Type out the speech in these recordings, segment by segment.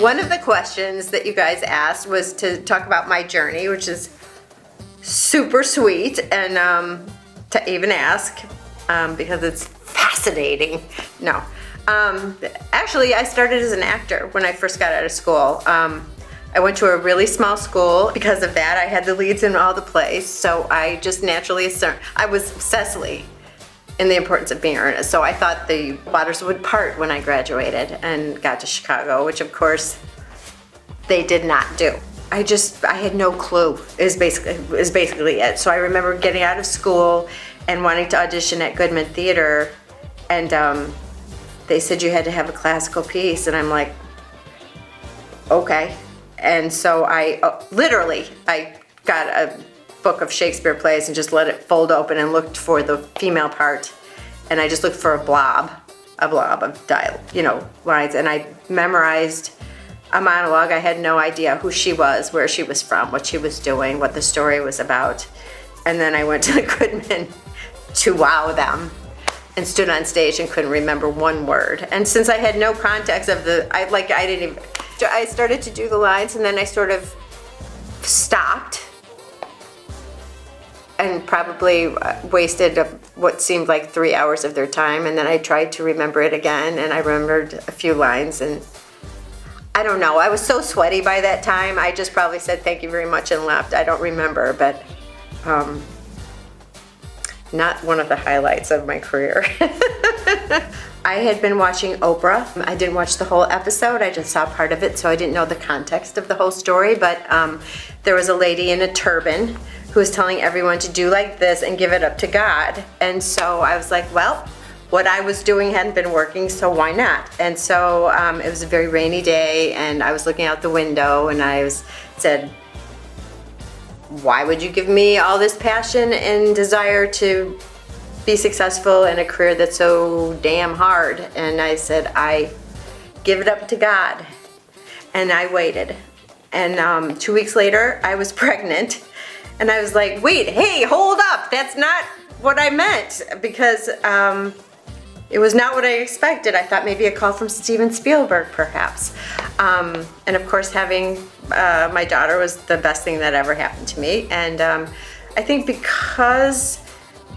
One of the questions that you guys asked was to talk about my journey, which is super sweet, and to even ask because it's fascinating. No. Actually, I started as an actor when I first got out of school. I went to a really small school. Because of that, I had the leads in all the plays, so I just naturally assumed. I was Cecily in The Importance of Being Earnest, so I thought the waters would part when I graduated and got to Chicago, which of course they did not do. I had no clue is basically it. So I remember getting out of school and wanting to audition at Goodman Theater, and they said you had to have a classical piece, and I'm like, okay. And so I got a book of Shakespeare plays and just let it fold open and looked for the female part, and I just looked for a blob of lines, and I memorized a monologue. I had no idea who she was, where she was from, what she was doing, what the story was about. And then I went to the Goodman to wow them and stood on stage and couldn't remember one word. And since I had no context of I started to do the lines, and then I sort of stopped and probably wasted what seemed like 3 hours of their time. And then I tried to remember it again, and I remembered a few lines, and I don't know. I was so sweaty by that time. I just probably said thank you very much and left. I don't remember, but not one of the highlights of my career. I had been watching Oprah. I didn't watch the whole episode. I just saw part of it, so I didn't know the context of the whole story. But there was a lady in a turban who was telling everyone to do like this and give it up to God. And so I was like, well, what I was doing hadn't been working, so why not? And so it was a very rainy day, and I was looking out the window, and I said, why would you give me all this passion and desire to be successful in a career that's so damn hard? And I said, I give it up to God. And I waited. And 2 weeks later, I was pregnant. And I was like, wait, hey, hold up. That's not what I meant. Because it was not what I expected. I thought maybe a call from Steven Spielberg, perhaps. And of course, having my daughter was the best thing that ever happened to me. And I think because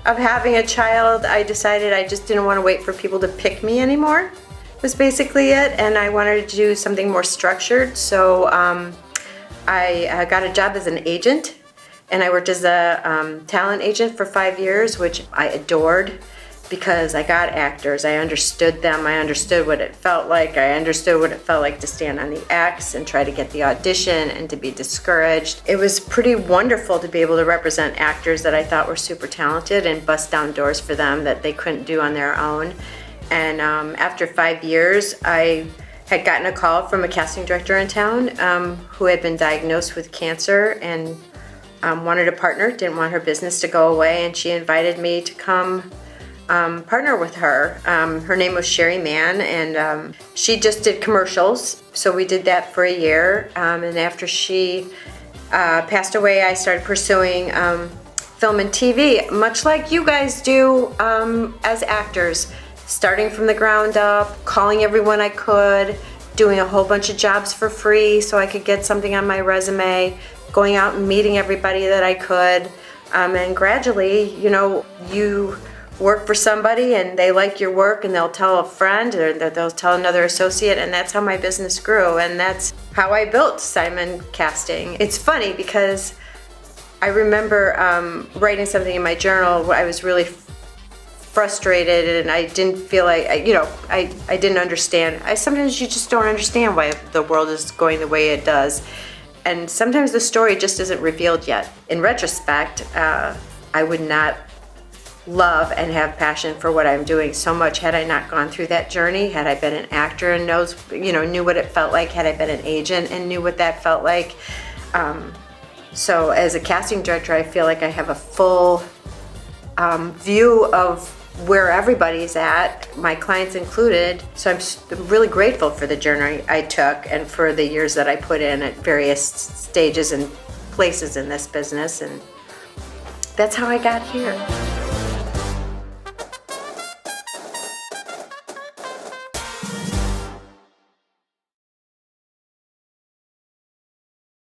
of having a child, I decided I just didn't want to wait for people to pick me anymore, was basically it. And I wanted to do something more structured. So I got a job as an agent, and I worked as a talent agent for 5 years, which I adored, because I got actors. I understood them. I understood what it felt like. I understood what it felt like to stand on the X and try to get the audition and to be discouraged. It was pretty wonderful to be able to represent actors that I thought were super talented and bust down doors for them that they couldn't do on their own. And after 5 years, I had gotten a call from a casting director in town who had been diagnosed with cancer and wanted a partner, didn't want her business to go away, and she invited me to come partner with her. Her name was Sherry Mann, and she just did commercials. So we did that for a year. And after she passed away, I started pursuing film and TV, much like you guys do as actors, starting from the ground up, calling everyone I could, doing a whole bunch of jobs for free so I could get something on my resume, going out and meeting everybody that I could. And gradually, you work for somebody and they like your work and they'll tell a friend or they'll tell another associate, and that's how my business grew, and that's how I built Simon Casting. It's funny because I remember writing something in my journal where I was really frustrated and I didn't feel like, I didn't understand. Sometimes you just don't understand why the world is going the way it does, and sometimes the story just isn't revealed yet. In retrospect, I would not love and have passion for what I'm doing so much had I not gone through that journey. Had I been an actor and knew what it felt like, had I been an agent and knew what that felt like. So as a casting director, I feel like I have a full view of where everybody's at, my clients included. So I'm really grateful for the journey I took and for the years that I put in at various stages and places in this business, and that's how I got here.